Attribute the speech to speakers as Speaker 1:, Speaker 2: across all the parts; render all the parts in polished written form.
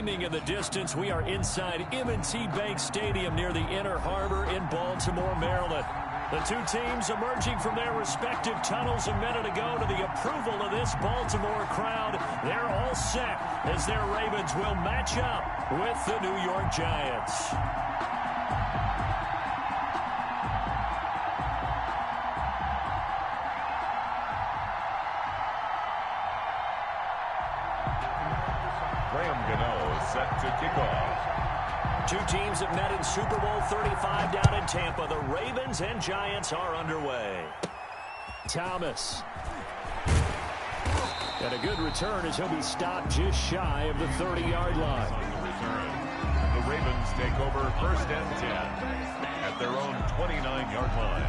Speaker 1: ringing in the distance. We are inside M&T Bank Stadium near the Inner Harbor in Baltimore, Maryland. The two teams emerging from their respective tunnels a minute ago to the approval of this Baltimore crowd. They're all set as their Ravens will match up with the New York Giants.
Speaker 2: Set to kick off.
Speaker 1: Two teams have met in Super Bowl 35 down in Tampa. The Ravens and Giants are underway. Thomas. And a good return as he'll be stopped just shy of the 30-yard line.
Speaker 2: On the return, the Ravens take over 1st and 10 at their own 29-yard line.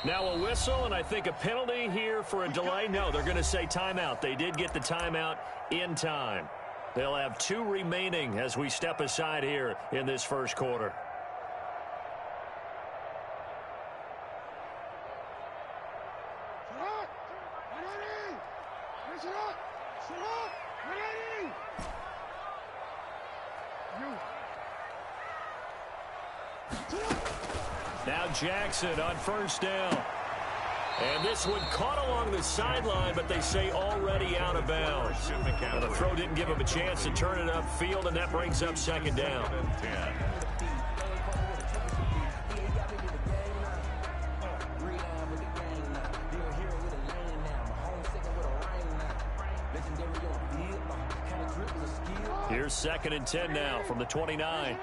Speaker 1: Now a whistle, and I think a penalty here for a delay. No, they're going to say timeout. They did get the timeout in time. They'll have 2 remaining as we step aside here in this first quarter. Now Jackson on 1st down. And this one caught along the sideline, but they say already out of bounds. And the throw didn't give him a chance to turn it upfield, and that brings up 2nd down. Here's 2nd and 10 now from the 29.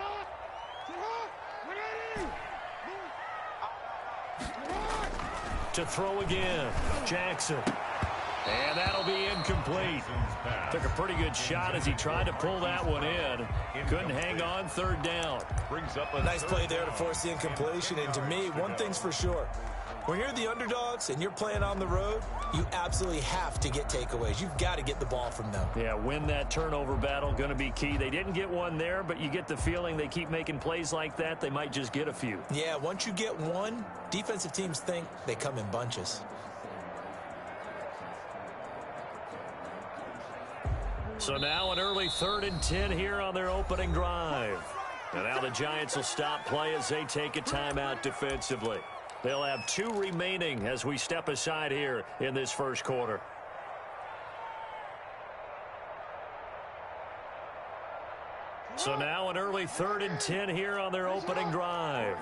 Speaker 1: To throw again, Jackson. And that'll be incomplete. Took a pretty good shot as he tried to pull that one in. Couldn't hang on, 3rd down.
Speaker 3: Brings up a nice play there to force the incompletion. And to me, one thing's for sure. When you're the underdogs and you're playing on the road, you absolutely have to get takeaways. You've got to get the ball from them.
Speaker 1: Yeah, win that turnover battle, going to be key. They didn't get one there, but you get the feeling they keep making plays like that, they might just get a few.
Speaker 3: Yeah, once you get one, defensive teams think they come in bunches.
Speaker 1: So now an early 3rd and 10 here on their opening drive. And now the Giants will stop play as they take a timeout defensively. They'll have 2 remaining as we step aside here in this first quarter. So now an early 3rd and 10 here on their opening drive.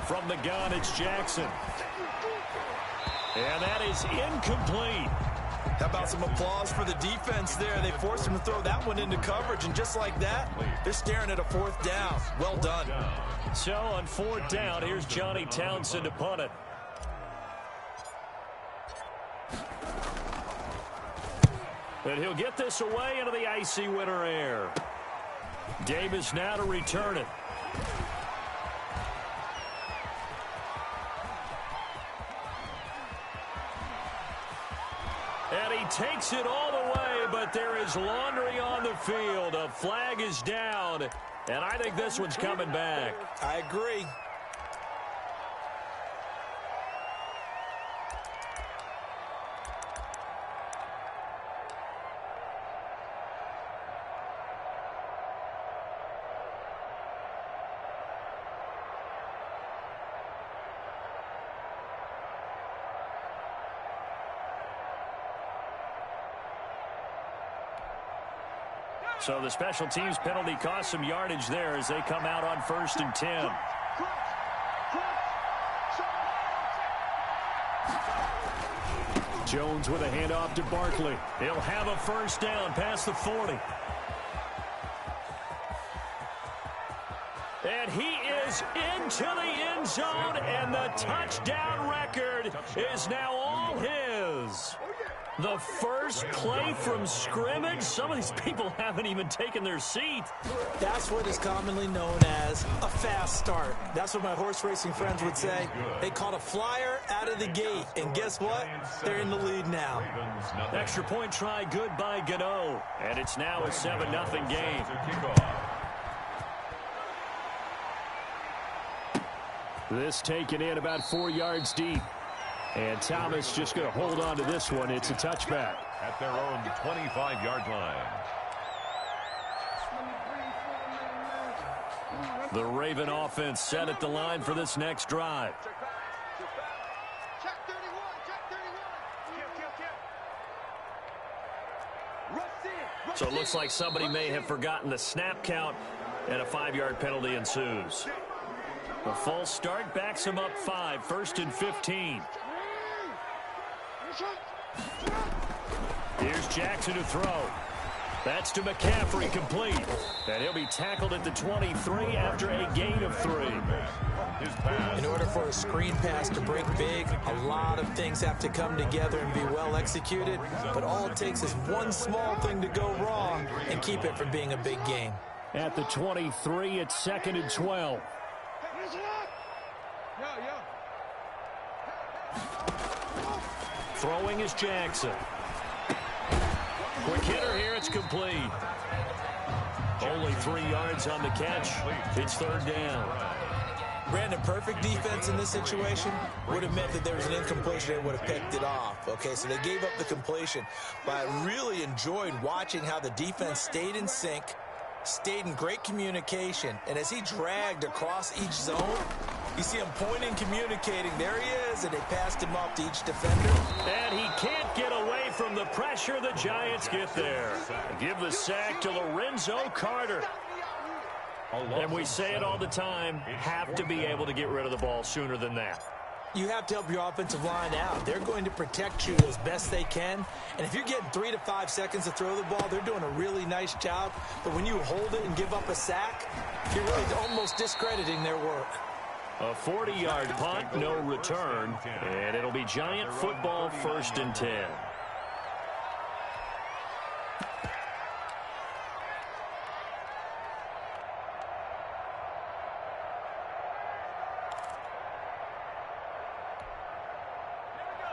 Speaker 1: From the gun, it's Jackson. And that is incomplete.
Speaker 3: How about some applause for the defense there? They forced him to throw that one into coverage, and just like that, they're staring at a 4th down. Well done.
Speaker 1: So on 4th down, here's Johnny Townsend to punt it. And he'll get this away into the icy winter air. Davis now to return it. And he takes it all the way, but there is laundry on the field. A flag is down, and I think this one's coming back.
Speaker 3: I agree.
Speaker 1: So the special teams penalty cost some yardage there as they come out on 1st and 10. Jones with a handoff to Barkley. He'll have a first down past the 40. And he is into the end zone, and the touchdown record is now all his. The first play from scrimmage. Some of these people haven't even taken their seat.
Speaker 3: That's what is commonly known as a fast start. That's what my horse racing friends would say. They caught a flyer out of the gate, and guess what? They're in the lead now.
Speaker 1: Extra point try good by Gano, and it's now a 7-0 game. This taken in about 4 yards deep. And Thomas just going to hold on to this one. It's a touchback.
Speaker 2: At their own 25-yard line.
Speaker 1: The Raven offense set at the line for this next drive. So it looks like somebody may have forgotten the snap count, and a 5-yard penalty ensues. The false start backs him up 5, 1st and 15. Here's Jackson to throw. That's to McCaffrey, complete. And he'll be tackled at the 23 after a gain of 3.
Speaker 3: In order for a screen pass to break big, a lot of things have to come together and be well executed. But all it takes is one small thing to go wrong and keep it from being a big game.
Speaker 1: At the 23, it's 2nd and 12. Throwing is Jackson. Quick hitter here, it's complete. Only 3 yards on the catch. It's 3rd down.
Speaker 3: Brandon, perfect defense in this situation would have meant that there was an incompletion. They would have picked it off. Okay, so they gave up the completion. But I really enjoyed watching how the defense stayed in sync, stayed in great communication, and as he dragged across each zone, you see him pointing, communicating. There he is, and they passed him off to each defender.
Speaker 1: And he can't get away from the pressure. The Giants get there. Give the sack to Lorenzo Carter. And we say it all the time, have to be able to get rid of the ball sooner than that.
Speaker 3: You have to help your offensive line out. They're going to protect you as best they can. And if you're getting 3 to 5 seconds to throw the ball, they're doing a really nice job. But when you hold it and give up a sack, you're really almost discrediting their work.
Speaker 1: A 40-yard punt, no return. And it'll be Giant football, 1st and 10.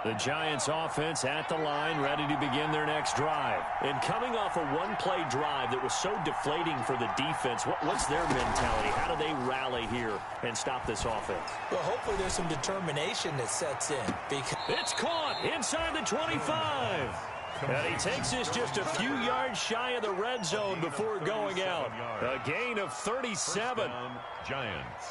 Speaker 1: The Giants offense at the line, ready to begin their next drive. And coming off a one-play drive that was so deflating for the defense, what's their mentality? How do they rally here and stop this offense?
Speaker 3: Well, hopefully there's some determination that sets in.
Speaker 1: It's caught inside the 25. And he takes this just a few yards shy of the red zone before going out. A gain of 37.
Speaker 2: Giants.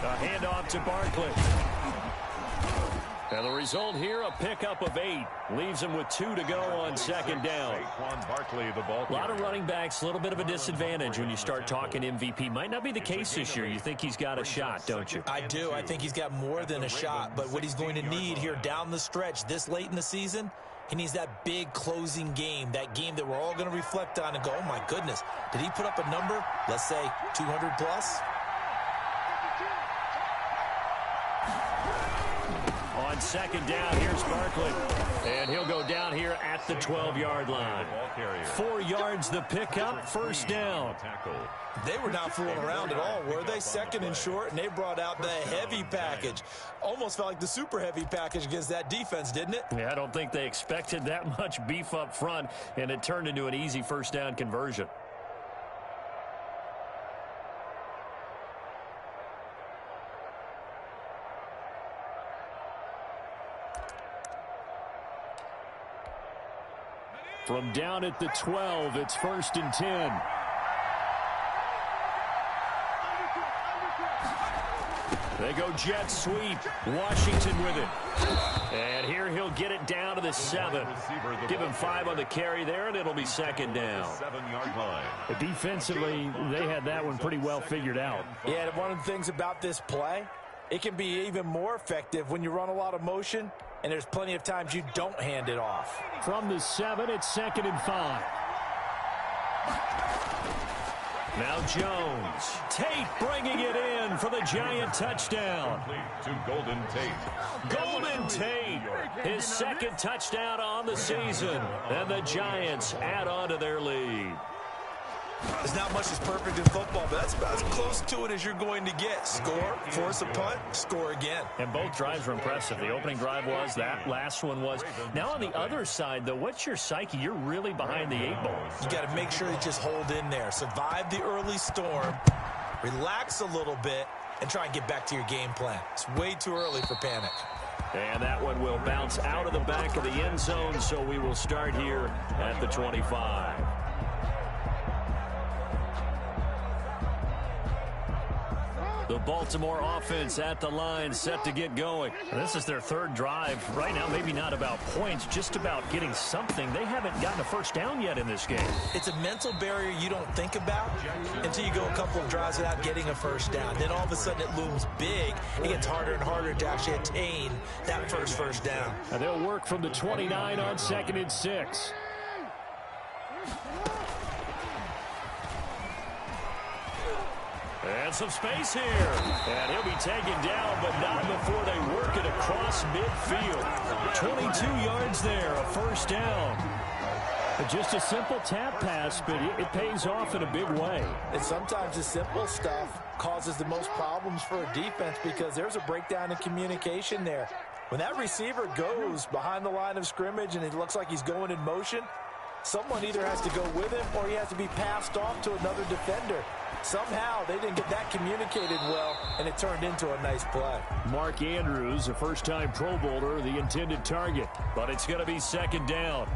Speaker 1: A handoff to Barkley. And the result here, a pickup of 8. Leaves him with 2 to go on 2nd down.
Speaker 2: Barkley, the ball.
Speaker 1: A lot of running backs, a little bit of a disadvantage when you start talking MVP. Might not be the case this year. You think he's got a shot, don't you?
Speaker 3: I do. I think he's got more than a shot. But what he's going to need here down the stretch this late in the season, he needs that big closing game, that game that we're all going to reflect on and go, oh, my goodness, did he put up a number, let's say, 200 plus?
Speaker 1: On 2nd down, here's Barkley. And he'll go down here at the 12-yard line. 4 yards the pickup, 1st down.
Speaker 3: They were not fooling around at all, were they? 2nd and short, and they brought out the heavy package. Almost felt like the super heavy package against that defense, didn't it?
Speaker 1: Yeah, I don't think they expected that much beef up front, and it turned into an easy 1st down conversion. From down at the 12, it's 1st and 10. They go jet sweep. Washington with it. And here he'll get it down to the 7. Give him 5 on the carry there, and it'll be second down.
Speaker 2: 7-yard line.
Speaker 4: But defensively, they had that one pretty well figured out.
Speaker 3: Yeah, and one of the things about this play, it can be even more effective when you run a lot of motion, and there's plenty of times you don't hand it off.
Speaker 4: From the 7, it's 2nd and 5.
Speaker 1: Now Jones. Tate bringing it in for the Giant touchdown.
Speaker 2: To Golden Tate.
Speaker 1: Golden Tate, his 2nd touchdown on the season. And the Giants add on to their lead.
Speaker 3: There's not much that's perfect in football, but that's about as close to it as you're going to get. Score, force a punt, score again.
Speaker 1: And both drives were impressive. The opening drive was, that last one was. Now on the other side, though, what's your psyche? You're really behind the 8 ball.
Speaker 3: You got to make sure you just hold in there. Survive the early storm, relax a little bit, and try and get back to your game plan. It's way too early for panic.
Speaker 1: And that one will bounce out of the back of the end zone, so we will start here at the 25. The Baltimore offense at the line, set to get going. This is their 3rd drive. Right now, maybe not about points, just about getting something. They haven't gotten a first down yet in this game.
Speaker 3: It's a mental barrier you don't think about until you go a couple of drives without getting a first down. Then all of a sudden it looms big. It gets harder and harder to actually attain that first down.
Speaker 4: And they'll work from the 29 on 2nd and 6.
Speaker 1: And some space here. And he'll be taken down, but not before they work it across midfield. 22 yards there, a first down.
Speaker 4: Just a simple tap pass, but it pays off in a big way.
Speaker 3: And sometimes the simple stuff causes the most problems for a defense because there's a breakdown in communication there. When that receiver goes behind the line of scrimmage and it looks like he's going in motion, someone either has to go with him or he has to be passed off to another defender. Somehow they didn't get that communicated well, and it turned into a nice play.
Speaker 4: Mark Andrews, a first-time Pro Bowler, the intended target.
Speaker 1: But it's going to be second down.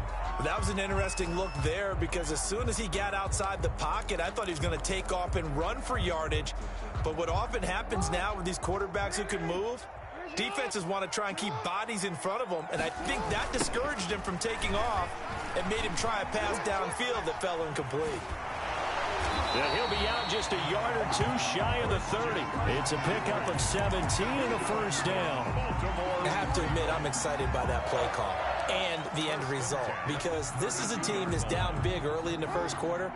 Speaker 3: That was an interesting look there because as soon as he got outside the pocket, I thought he was going to take off and run for yardage. But what often happens now with these quarterbacks who can move, defenses want to try and keep bodies in front of them, and I think that discouraged him from taking off and made him try a pass downfield that fell incomplete.
Speaker 1: And he'll be out just a yard or two shy of the 30. It's a pickup of 17 and a first down.
Speaker 3: I have to admit, I'm excited by that play call and the end result because this is a team that's down big early in the first quarter,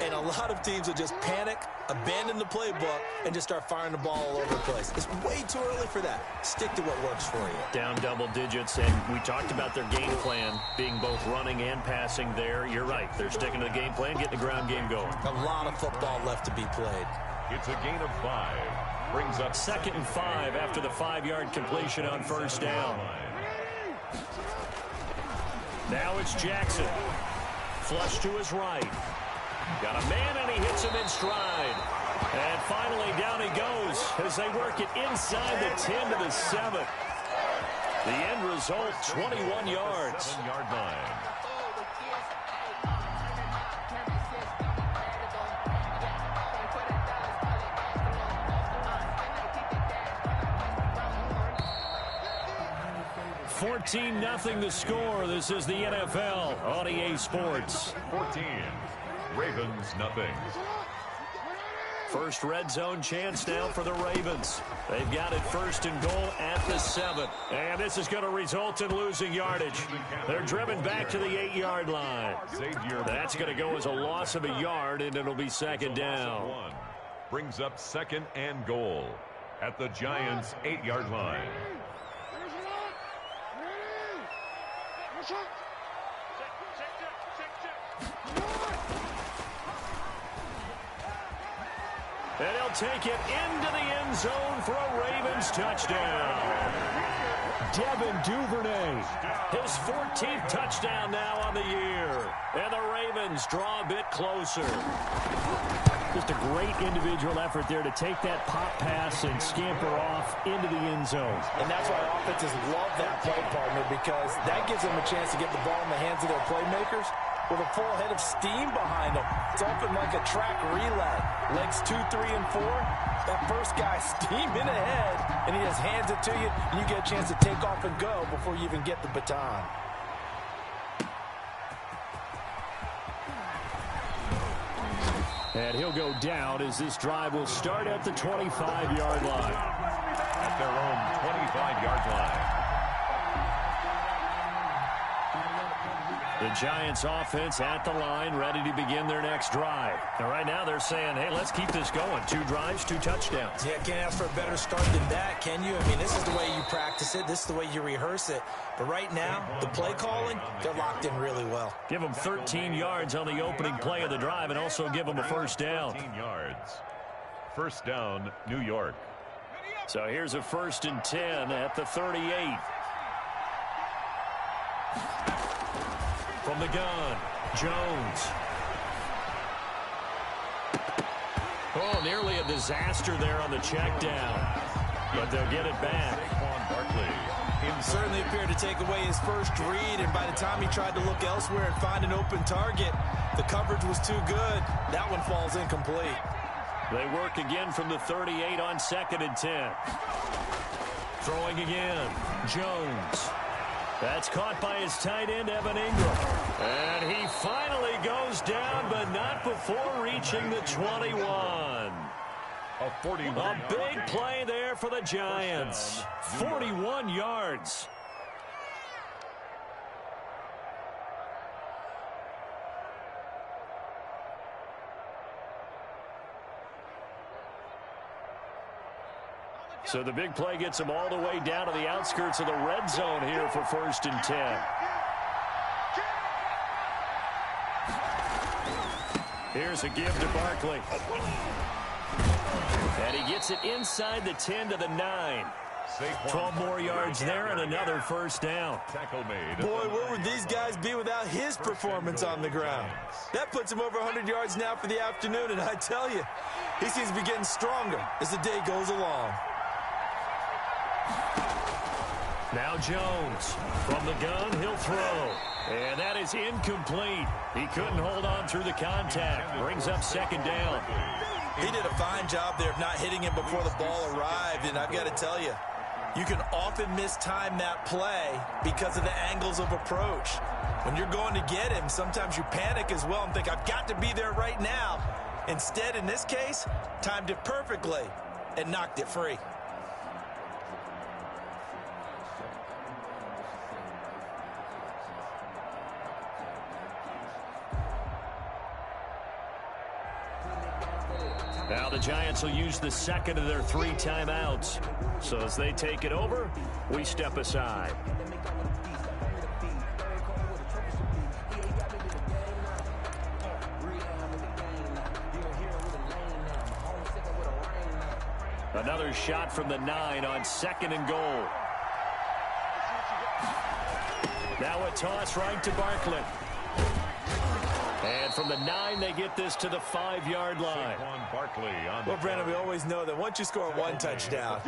Speaker 3: and a lot of teams will just panic, abandon the playbook, and just start firing the ball all over the place. It's way too early for that. Stick to what works for you.
Speaker 1: Down double digits, and we talked about their game plan being both running and passing there. You're right. They're sticking to the game plan, getting the ground game going.
Speaker 3: A lot of football left to be played.
Speaker 2: It's a gain of 5. Brings up
Speaker 1: 2nd and 5 after the 5-yard completion on first down. Now it's Jackson. Flush to his right. Got a man, and he hits him in stride. And finally, down he goes as they work it inside the 10 to the 7. The end result, 21 yards.
Speaker 2: 7-yard line.
Speaker 1: $14-0 the score. This is the NFL on EA Sports.
Speaker 2: 14. Ravens, nothing.
Speaker 1: First red zone chance now for the Ravens. They've got it 1st and goal at the 7. And this is going to result in losing yardage. They're driven back to the 8-yard line. That's going to go as a loss of a yard, and it'll be second down.
Speaker 2: Brings up 2nd and goal at the Giants' 8-yard line.
Speaker 1: And he'll take it into the end zone for a Ravens touchdown. Devin Duvernay, his 14th touchdown now on the year. And the Ravens draw a bit closer.
Speaker 4: Just a great individual effort there to take that pop pass and scamper off into the end zone.
Speaker 3: And that's why offenses love that play, partner, because that gives them a chance to get the ball in the hands of their playmakers with a full head of steam behind him. It's often like a track relay. Legs 2, 3, and 4. That first guy steaming ahead, and he just hands it to you, and you get a chance to take off and go before you even get the baton.
Speaker 1: And he'll go down as this drive will start at the 25-yard line.
Speaker 2: At their own 25-yard line.
Speaker 1: The Giants offense at the line, ready to begin their next drive. And right now they're saying, hey, let's keep this going. 2 drives, 2 touchdowns.
Speaker 3: Yeah, can't ask for a better start than that, can you? I mean, this is the way you practice it. This is the way you rehearse it. But right now, the play calling, they're locked in really well.
Speaker 1: Give them 13 yards on the opening play of the drive and also give them a first down.
Speaker 2: 13 yards. First down, New York.
Speaker 1: So here's a 1st and 10 at the 38. From the gun, Jones. Oh, nearly a disaster there on the check down. But they'll get it back.
Speaker 3: He certainly appeared to take away his first read, and by the time he tried to look elsewhere and find an open target, the coverage was too good. That one falls incomplete.
Speaker 1: They work again from the 38 on 2nd and 10. Throwing again, Jones. That's caught by his tight end, Evan Ingram. And he finally goes down, but not before reaching the 21. A big play there for the Giants. 41 yards. So the big play gets them all the way down to the outskirts of the red zone here for 1st and 10. Here's a give to Barkley. And he gets it inside the 10 to the 9. 12 more yards there and another first down.
Speaker 3: Boy, where would these guys be without his performance on the ground? That puts him over 100 yards now for the afternoon, and I tell you, he seems to be getting stronger as the day goes along.
Speaker 1: Now Jones from the gun, he'll throw. And that is incomplete. He couldn't hold on through the contact. Brings up 2nd down.
Speaker 3: He did a fine job there of not hitting him before the ball arrived, and I've got to tell you, you can often mistime that play because of the angles of approach. When you're going to get him, sometimes you panic as well and think, I've got to be there right now. Instead, in this case, timed it perfectly and knocked it free.
Speaker 1: Now the Giants will use the 2nd of their 3 timeouts. So as they take it over, we step aside. Another shot from the 9 on 2nd and goal. Now a toss right to Barkley. And from the 9, they get this to the 5-yard line.
Speaker 3: Well, Brandon, we always know that once you score 1 touchdown,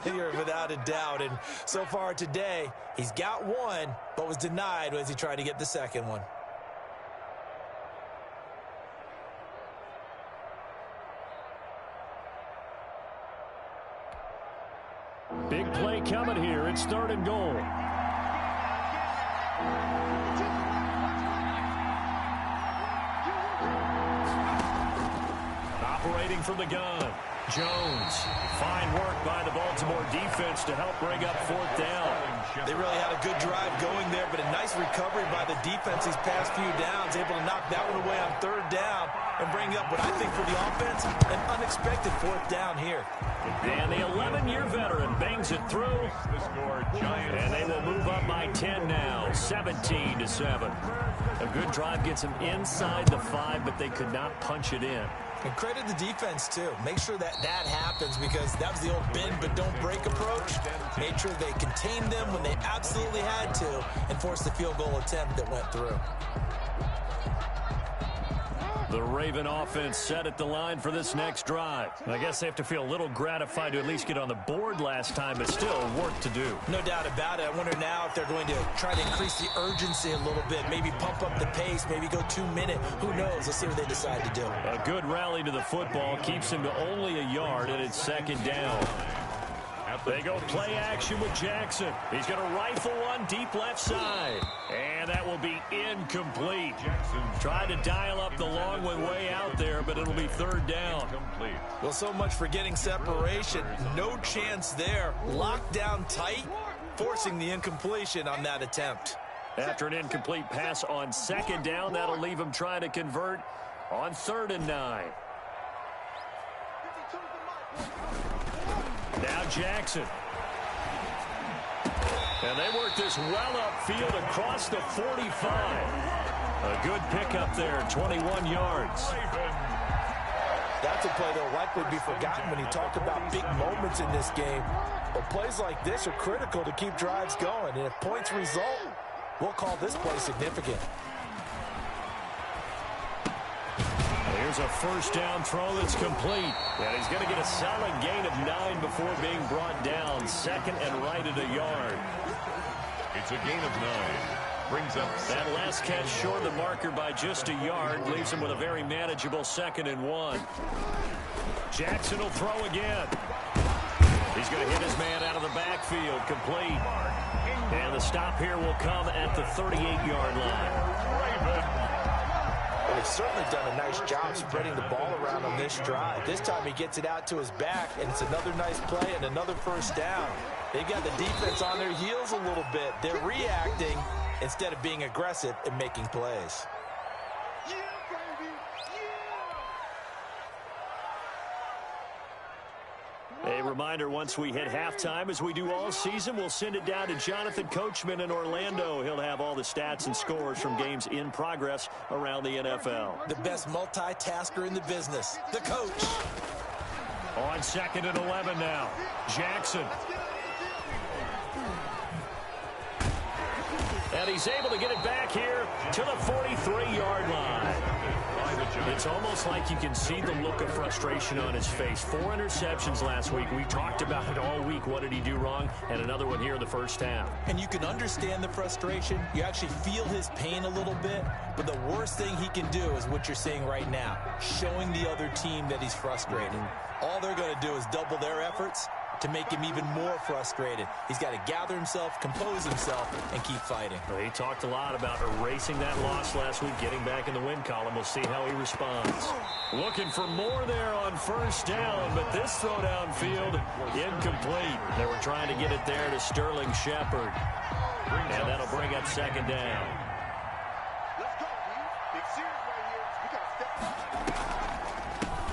Speaker 3: you're without a doubt. And so far today, he's got 1, but was denied as he tried to get the 2nd one.
Speaker 1: Big play coming here. It's 3rd and goal. Operating from the gun, Jones. Fine work by the Baltimore defense to help bring up 4th down.
Speaker 3: They really had a good drive going there, but a nice recovery by the defense these past few downs, able to knock that one away on 3rd down and bring up what I think for the offense, an unexpected 4th down here.
Speaker 1: And the 11-year veteran bangs it through, and they will move up by 10 now, 17-7. A good drive gets them inside the 5, but they could not punch it in.
Speaker 3: And credit the defense, too. Make sure that happens because that was the old bend but don't break approach. Made sure they contained them when they absolutely had to and forced the field goal attempt that went through.
Speaker 1: The Raven offense set at the line for this next drive. I guess they have to feel a little gratified to at least get on the board last time, but still work to do.
Speaker 3: No doubt about it. I wonder now if they're going to try to increase the urgency a little bit, maybe pump up the pace, maybe go 2-minute. Who knows? Let's see what they decide to do.
Speaker 1: A good rally to the football keeps him to only a yard, and it's second down. They go play action with Jackson. He's going to rifle one deep left side. And that will be incomplete. Tried to dial up the long one way out there, but it'll be third down.
Speaker 3: Well, so much for getting separation. No chance there. Locked down tight, forcing the incompletion on that attempt.
Speaker 1: After an incomplete pass on second down, that'll leave him trying to convert on 3rd and 9. Now Jackson. And they work this well upfield across the 45. A good pickup there, 21 yards.
Speaker 3: That's a play that will likely be forgotten when you talk about big moments in this game. But plays like this are critical to keep drives going. And if points result, we'll call this play significant.
Speaker 1: Here's a first down throw that's complete. And he's going to get a solid gain of 9 before being brought down. Second and right at a yard.
Speaker 2: It's a gain of 9. Brings up
Speaker 1: that last catch short of the marker by just a yard. Leaves him with a very manageable 2nd and 1. Jackson will throw again. He's going to hit his man out of the backfield. Complete. And the stop here will come at the 38-yard line.
Speaker 3: Well, they've certainly done a nice job spreading the ball around on this drive. This time he gets it out to his back, and it's another nice play and another first down. They've got the defense on their heels a little bit. They're reacting instead of being aggressive and making plays.
Speaker 1: A reminder, once we hit halftime, as we do all season, we'll send it down to Jonathan Coachman in Orlando. He'll have all the stats and scores from games in progress around the NFL.
Speaker 3: The best multitasker in the business, the coach.
Speaker 1: On 2nd and 11 now, Jackson. And he's able to get it back here to the 43-yard line. It's almost like you can see the look of frustration on his face. 4 interceptions last week. We talked about it all week. What did he do wrong? And another one here in the first half.
Speaker 3: And you can understand the frustration. You actually feel his pain a little bit. But the worst thing he can do is what you're seeing right now, showing the other team that he's frustrated. All they're going to do is double their efforts to make him even more frustrated. He's got to gather himself, compose himself, and keep fighting.
Speaker 1: Well, he talked a lot about erasing that loss last week, getting back in the win column. We'll see how he responds. Looking for more there on first down, but this throw downfield, incomplete. They were trying to get it there to Sterling Shepard. And that'll bring up 2nd down.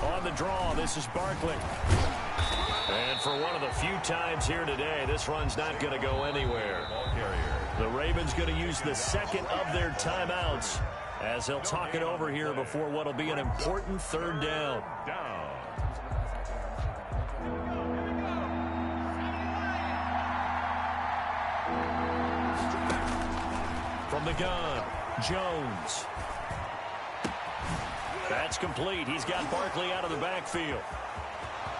Speaker 1: On the draw, this is Barkley. And for one of the few times here today, this run's not going to go anywhere. The Ravens going to use the second of their timeouts as they'll talk it over here before what will be an important 3rd down. From the gun, Jones. That's complete. He's got Barkley out of the backfield.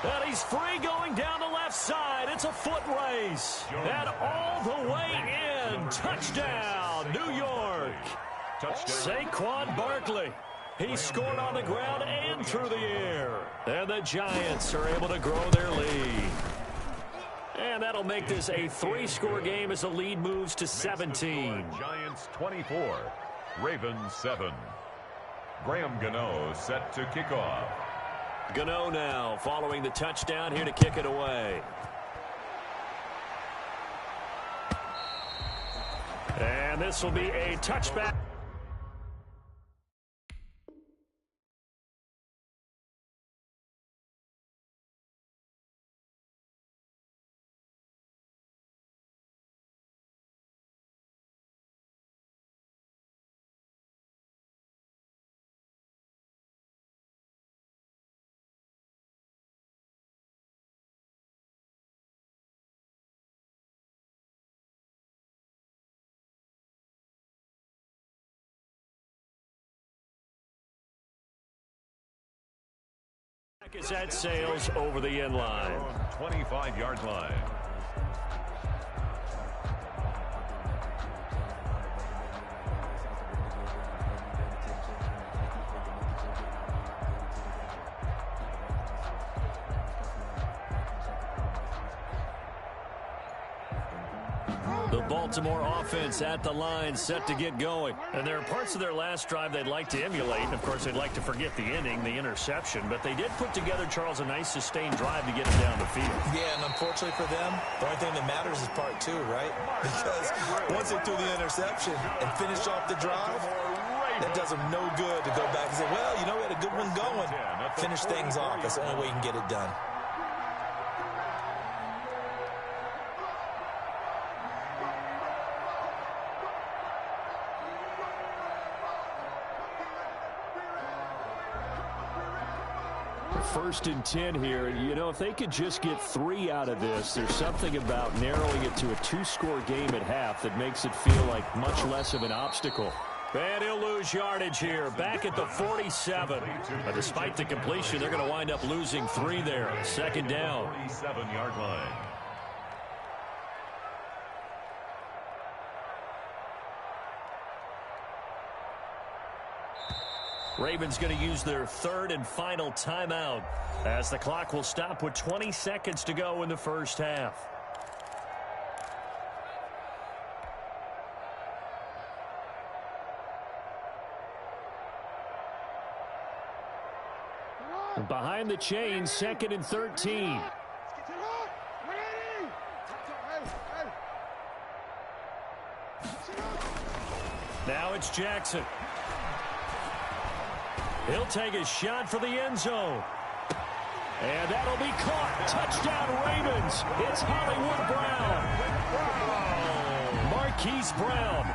Speaker 1: And he's free going down the left side. It's a foot race. And all the way in. Touchdown, New York. Saquon Barkley. He scored on the ground and through the air. And the Giants are able to grow their lead. And that'll make this a 3-score game as the lead moves to 17.
Speaker 2: Giants 24, Ravens 7. Graham Gano set to kick off.
Speaker 1: Gano now following the touchdown here to kick it away. And this will be a touchback. As that sails over the end line.
Speaker 2: 25-yard line.
Speaker 1: The Baltimore offense at the line, set to get going. And there are parts of their last drive they'd like to emulate. And, of course, they'd like to forget the inning, the interception. But they did put together, Charles, a nice sustained drive to get them down the field.
Speaker 3: Yeah, and unfortunately for them, the only thing that matters is part two, right? Because once they threw the interception and finished off the drive, that does them no good to go back and say, well, you know, we had a good one going. Finish things off. That's the only way you can get it done.
Speaker 1: First and 10 here. You know, if they could just get 3 out of this, there's something about narrowing it to a 2-score game at half that makes it feel like much less of an obstacle. And he'll lose yardage here, back at the 47. But despite the completion, they're going to wind up losing 3 there. Second down.
Speaker 2: 47-yard line.
Speaker 1: Ravens going to use their third and final timeout as the clock will stop with 20 seconds to go in the first half. Behind the chains, 2nd and 13. Now it's Jackson. He'll take a shot for the end zone. And that'll be caught. Touchdown Ravens. It's Hollywood Brown. Marquise Brown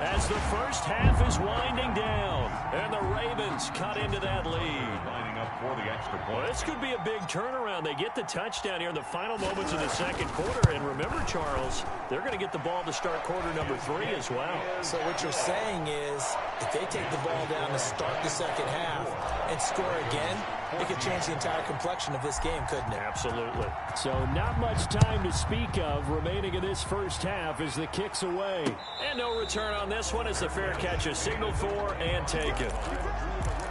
Speaker 1: as the first half is winding down. And the Ravens cut into that lead.
Speaker 2: Lining up for the extra point.
Speaker 1: Well, this could be a big turnaround. They get the touchdown here in the final moments of the second quarter. And remember, Charles, they're going to get the ball to start quarter number 3 as well.
Speaker 3: So what you're saying is if they take the ball down to start the second half and score again, it could change the entire complexion of this game, couldn't it?
Speaker 1: Absolutely. So not much time to speak of remaining in this first half as the kick's away. And no return on this one as the fair catch is signaled for and taken.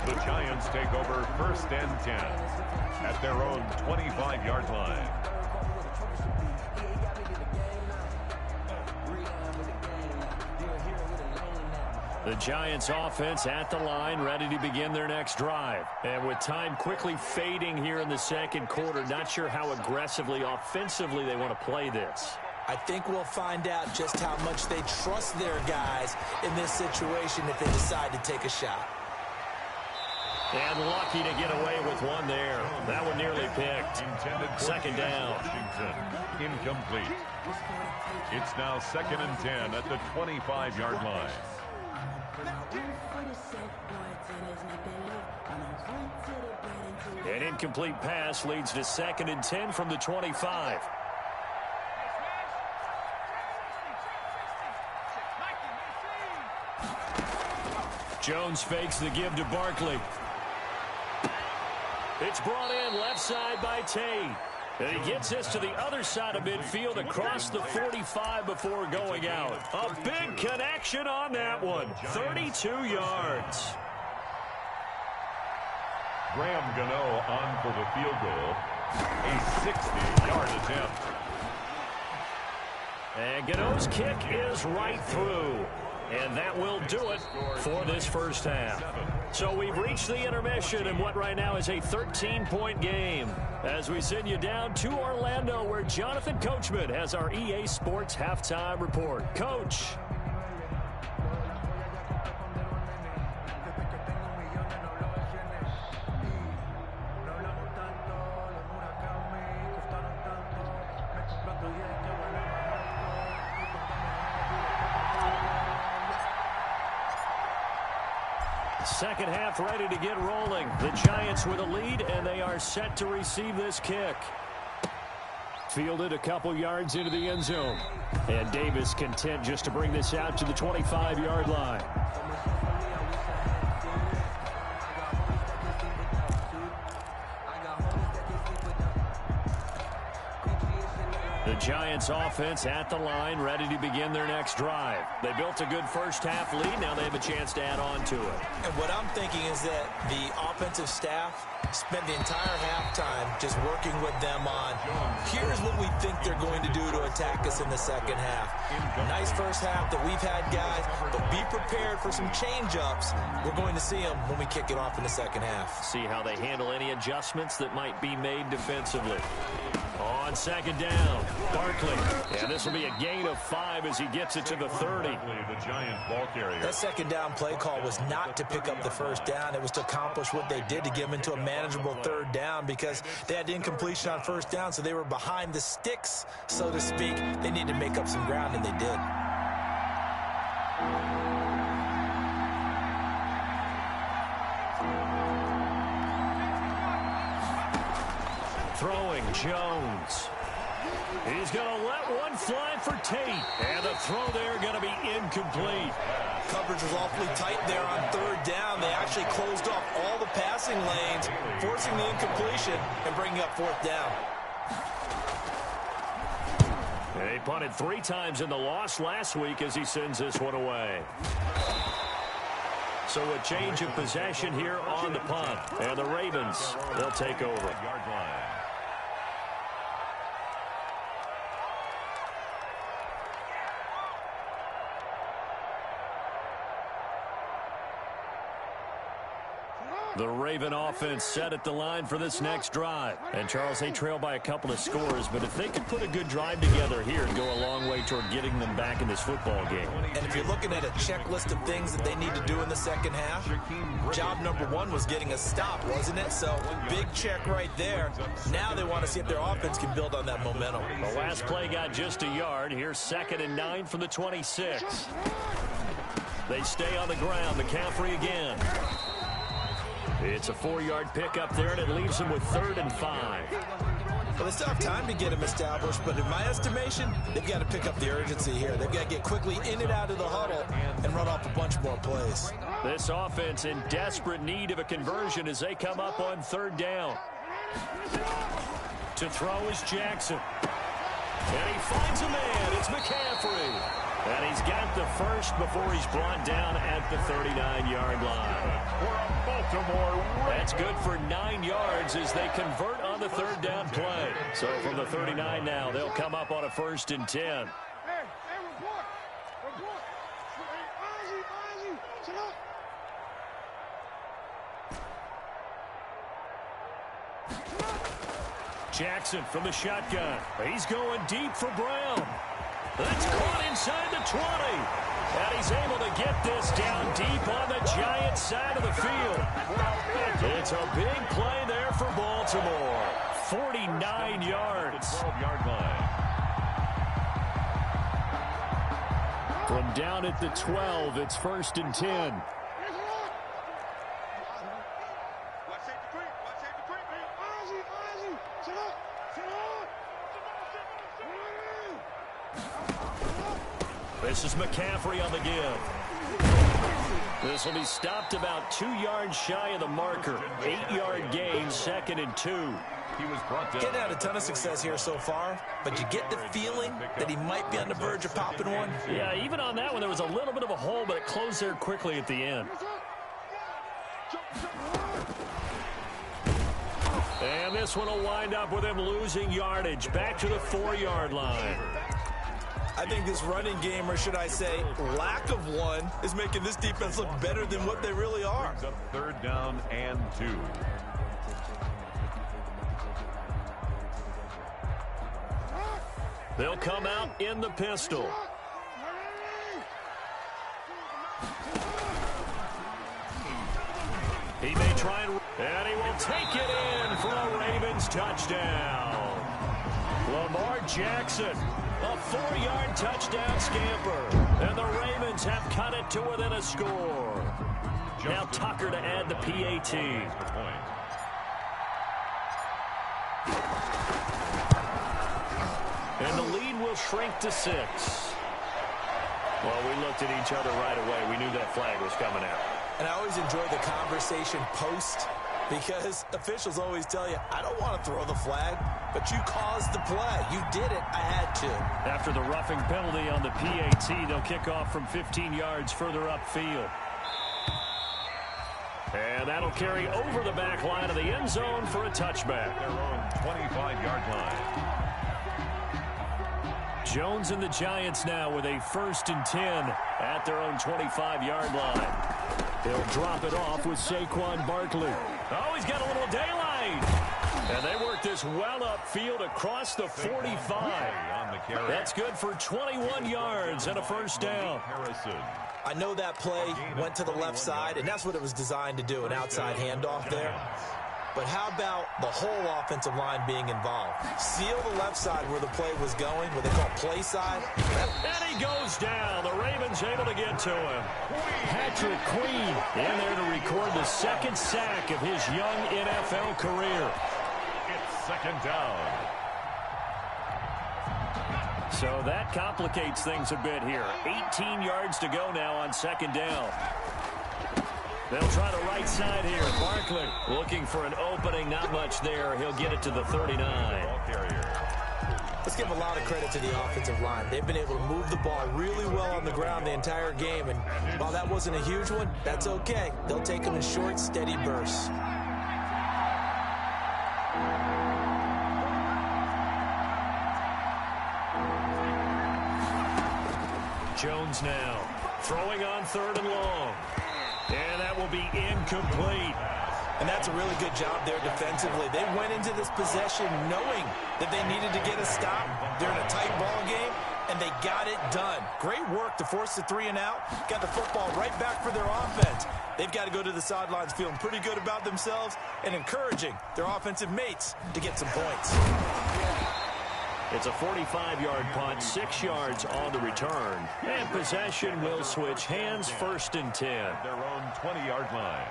Speaker 2: The Giants take over 1st and 10 at their own 25-yard line.
Speaker 1: The Giants offense at the line, ready to begin their next drive. And with time quickly fading here in the second quarter, not sure how aggressively, offensively they want to play this.
Speaker 3: I think we'll find out just how much they trust their guys in this situation if they decide to take a shot.
Speaker 1: And lucky to get away with one there. That one nearly picked. Second down.
Speaker 2: Washington, incomplete. It's now 2nd and 10 at the 25-yard line.
Speaker 1: An incomplete pass leads to 2nd and 10 from the 25. Jones fakes the give to Barkley. It's brought in left side by Tate. And he gets this to the other side of midfield across the 45 before going out. A big connection on that one. 32 yards.
Speaker 2: Graham Gano on for the field goal. A 60-yard attempt.
Speaker 1: And Gano's kick is right through. And that will do it for this first half. So we've reached the intermission in what right now is a 13-point game. As we send you down to Orlando, where Jonathan Coachman has our EA Sports Halftime Report. Coach. Second half ready to get rolling. The Giants with a lead, and they are set to receive this kick. Fielded a couple yards into the end zone. And Davis content just to bring this out to the 25-yard line. Giants offense at the line, ready to begin their next drive. They built a good first-half lead. Now they have a chance to add on to it.
Speaker 3: And what I'm thinking is that the offensive staff spent the entire halftime just working with them on, here's what we think they're going to do to attack us in the second half. Nice first half that we've had, guys, but be prepared for some change-ups. We're going to see them when we kick it off in the second half.
Speaker 1: See how they handle any adjustments that might be made defensively. On second down, Barkley. And this will be a gain of 5 as he gets it to the 30.
Speaker 2: The Giant ball carrier.
Speaker 3: That second down play call was not to pick up the first down. It was to accomplish what they did, to get them into a manageable third down, because they had incompletion on first down, so they were behind the sticks, so to speak. They needed to make up some ground, and they did.
Speaker 1: Throwing Jones. He's going to let one fly for Tate. And the throw there going to be incomplete.
Speaker 3: Coverage was awfully tight there on third down. They actually closed off all the passing lanes, forcing the incompletion and bringing up fourth down.
Speaker 1: He punted 3 times in the loss last week as he sends this one away. So a change of possession here on the punt. And the Ravens, they'll take over.
Speaker 2: Yard line.
Speaker 1: The Raven offense set at the line for this next drive. And, Charles, they trail by a couple of scores, but if they could put a good drive together here and go a long way toward getting them back in this football game.
Speaker 3: And if you're looking at a checklist of things that they need to do in the second half, job number 1 was getting a stop, wasn't it? So, big check right there. Now they want to see if their offense can build on that momentum.
Speaker 1: The last play got just a yard. Here's 2nd and 9 from the 26. They stay on the ground. McCaffrey again. It's a 4-yard pickup there, and it leaves them with 3rd and 5.
Speaker 3: Well, they still have time to get him established, but in my estimation, they've got to pick up the urgency here. They've got to get quickly in and out of the huddle and run off a bunch more plays.
Speaker 1: This offense in desperate need of a conversion as they come up on 3rd down. To throw is Jackson. And he finds a man. It's McCaffrey. And he's got the first before he's brought down at the 39-yard line. That's good for 9 yards as they convert on the 3rd down play. So from the 39 now, they'll come up on a 1st and 10. Jackson from the shotgun. He's going deep for Brown. That's caught inside the 20. And he's able to get this down deep on the Giants side of the field. It's a big play there for Baltimore. 49 yards.
Speaker 2: 12-yard line.
Speaker 1: From down at the 12, it's 1st and 10. This is McCaffrey on the give. This will be stopped about 2 yards shy of the marker. 8-yard gain, 2nd and 2.
Speaker 2: He was brought down.
Speaker 3: Getting out a ton of success here so far, but you get the feeling that he might be on the verge of popping one.
Speaker 1: Yeah, even on that one, there was a little bit of a hole, but it closed there quickly at the end. And this one will wind up with him losing yardage. Back to the 4-yard line.
Speaker 3: I think this running game, or should I say lack of one, is making this defense look better than what they really are.
Speaker 2: Up 3rd down and 2.
Speaker 1: They'll come out in the pistol. He may try and he will take it in for a Ravens touchdown. Lamar Jackson, a 4-yard touchdown scamper. And the Ravens have cut it to within a score. Now Tucker to add the PAT. And the lead will shrink to 6. Well, we looked at each other right away. We knew that flag was coming out.
Speaker 3: And I always enjoy the conversation post Because officials always tell you, I don't want to throw the flag, but you caused the play. You did it. I had to.
Speaker 1: After the roughing penalty on the PAT, they'll kick off from 15 yards further upfield. And that'll carry over the back line of the end zone for a touchback.
Speaker 2: Their own 25-yard line.
Speaker 1: Jones and the Giants now with a 1st and 10 at their own 25-yard line. They'll drop it off with Saquon Barkley. Oh, he's got a little daylight. And they work this well upfield across the 45. That's good for 21 yards and a 1st down.
Speaker 3: I know that play went to the left side, and that's what it was designed to do, an outside handoff there. But how about the whole offensive line being involved? Seal the left side where the play was going, what they call play side.
Speaker 1: And he goes down. The Ravens able to get to him. Patrick Queen in there to record the 2nd sack of his young NFL career.
Speaker 2: It's 2nd down.
Speaker 1: So that complicates things a bit here. 18 yards to go now on 2nd down. They'll try the right side here. Barkley looking for an opening. Not much there. He'll get it to the 39.
Speaker 3: Let's give a lot of credit to the offensive line. They've been able to move the ball really well on the ground the entire game. And while that wasn't a huge one, that's okay. They'll take them in short, steady bursts.
Speaker 1: Jones now throwing on 3rd and long. And that will be incomplete.
Speaker 3: And that's a really good job there defensively. They went into this possession knowing that they needed to get a stop. They're in a tight ball game, and they got it done. Great work to force the 3 and out. Got the football right back for their offense. They've got to go to the sidelines feeling pretty good about themselves and encouraging their offensive mates to get some points.
Speaker 1: It's a 45-yard punt, 6 yards on the return. And possession will switch hands, 1st and 10.
Speaker 2: Their own 20-yard line.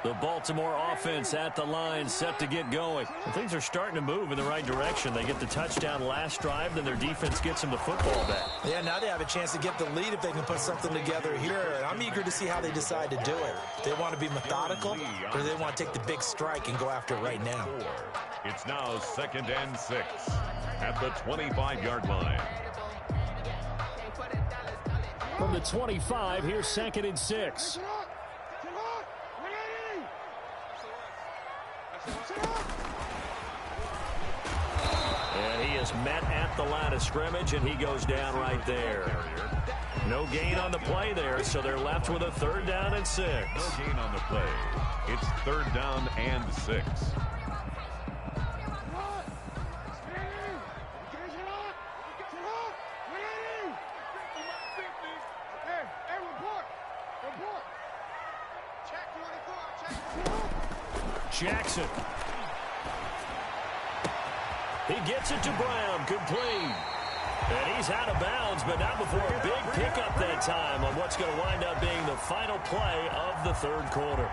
Speaker 1: The Baltimore offense at the line, set to get going. And things are starting to move in the right direction. They get the touchdown last drive, then their defense gets them the football back.
Speaker 3: Yeah, now they have a chance to get the lead if they can put something together here. And I'm eager to see how they decide to do it. They want to be methodical, or they want to take the big strike and go after it right now.
Speaker 2: It's now 2nd and 6 at the 25-yard line.
Speaker 1: From the 25, here's 2nd and 6. And he is met at the line of scrimmage, and he goes down right there. No gain on the play there, so they're left with a 3rd down and 6.
Speaker 2: No gain on the play. It's 3rd down and 6.
Speaker 1: Jackson. He gets it to Brown, complete. And he's out of bounds, but not before a big pickup that time on what's going to wind up being the final play of the 3rd quarter.